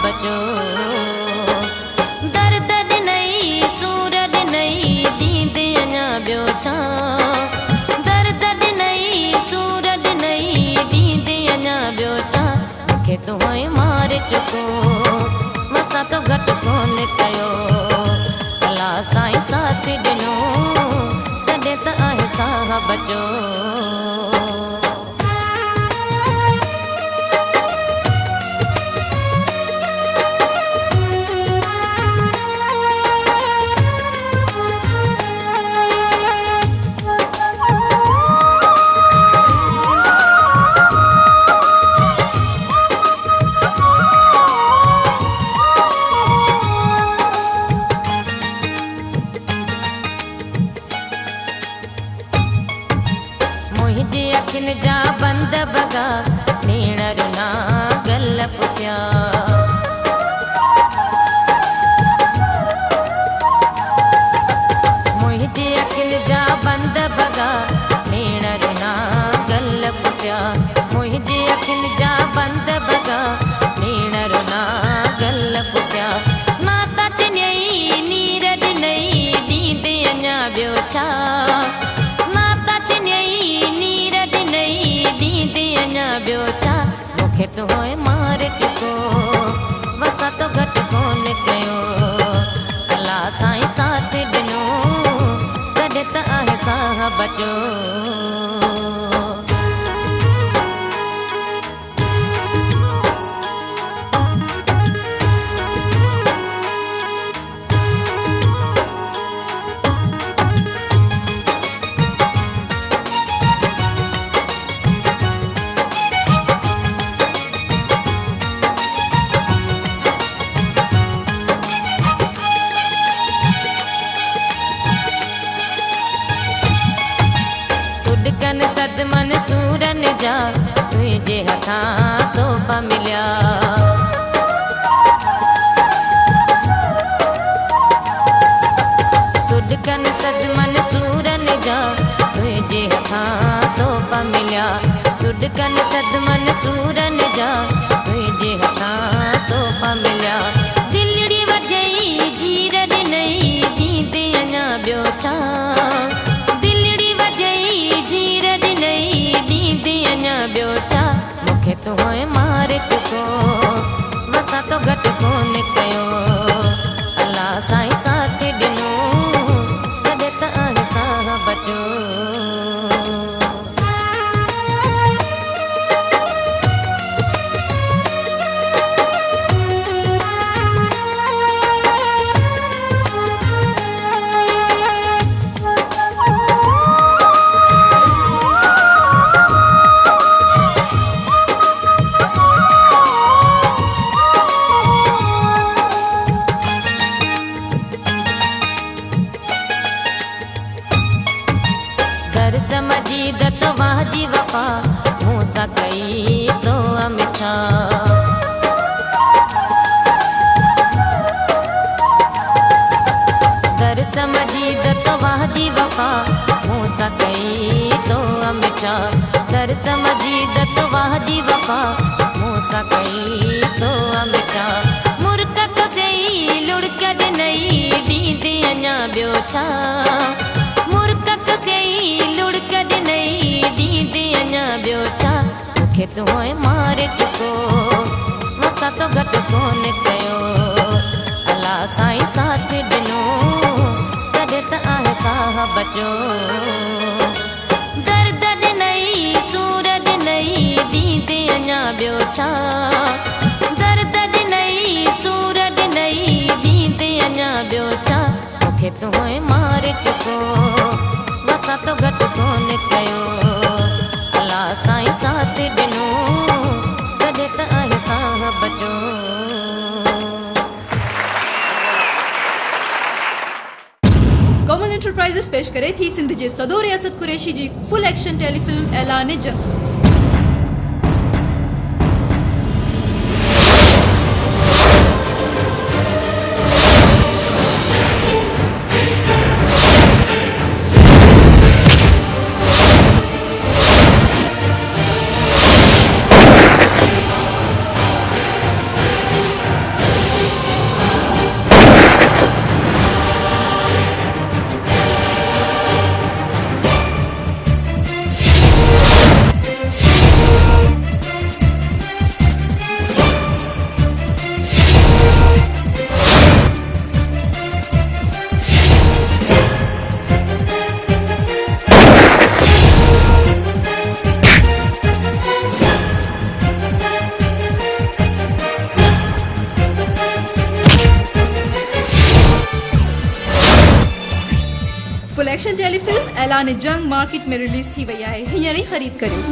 बचो। दर्द नहीं सूरज नहीं दींदे अञा ॿियो छा। दर्द नहीं सूरज नहीं दींदे अञा ॿियो छा। मूंखे तूं मारे चुको मसां तो घटि कोन कयो। अला साईं साथ ॾिनो तॾहिं त आहे साह बचो। अखियुनि जा बंद बगा नीणर ना गल पुसिया। मुंहिंजे अखियुनि जा बंद बगा नीणर ना गल पुसिया। मुंहिंजे अखियुनि जा बंद बगा नीणर ना गल पुसिया। ना त चिन्यई नीरज नहीं दींदे अञा ॿियो छा। ॿियो छा मूंखे तूं मारे चुको वसा तो घटि कोन कयो। अला साईं साथ ॾिनो तॾहिं त आहे साह बचो। सुॾकनि सदमन सूरन जा तुंहिंजे हथां तोहफ़ा मिलिया। सुॾकनि सदमन सूरन जा तुंहिंजे हथां तोहफ़ा मिलिया। सुॾकनि सदमन सूरन जा तुंहिंजे हथां तोहफ़ा मिलिया। दिलड़ी वॼई जीरज नहीं दींदे अञा ॿियो छा। जीरज नहीं दींदे अञा ॿियो छा। मूंखे तूं मारे चुको वसा तो घटि कोन कयो। अला साईं साथ ॾिनो तॾहिं त आहे साह बचो। समझी दतवाह जी वफा मूं सां कई तो अमिछा। दर समझी दतवाह जी वफा मूं सां कई तो अमिछा। दर समझी दतवाह जी वफा मूं सां कई तो अमिछा। मुर्क कसेई लुड़क ॾिनई दींदे अञा ॿियो छा। लुड़क ॾिनई दींदे अञा ॿियो छा। मूंखे तूं मारे चुको वसा तो घटि कोन कयो। अला साईं साथ ॾिनो तॾहिं त आहे साह बचो। दर्द नहीं सूरज नहीं दींदे अञा ॿियो छा। दर्द नहीं सूरज नहीं दींदे अञा ॿियो छा। मूंखे तूं मारे चुको वसा तो घटि कोन कयो। अला साईं साथ ॾिनो तॾहिं त आहे साह बचो। कॉमन एंटरप्राइजेस पेश करे थी सिंध जे सदो रियासत कुरैशी जी फुल एक्शन टेलीफिल्म ऐलान जंग। टेलीफिल्म ऐलान जंग मार्केट में रिलीज थी वही आहे, हींअर ई ख़रीद करियो।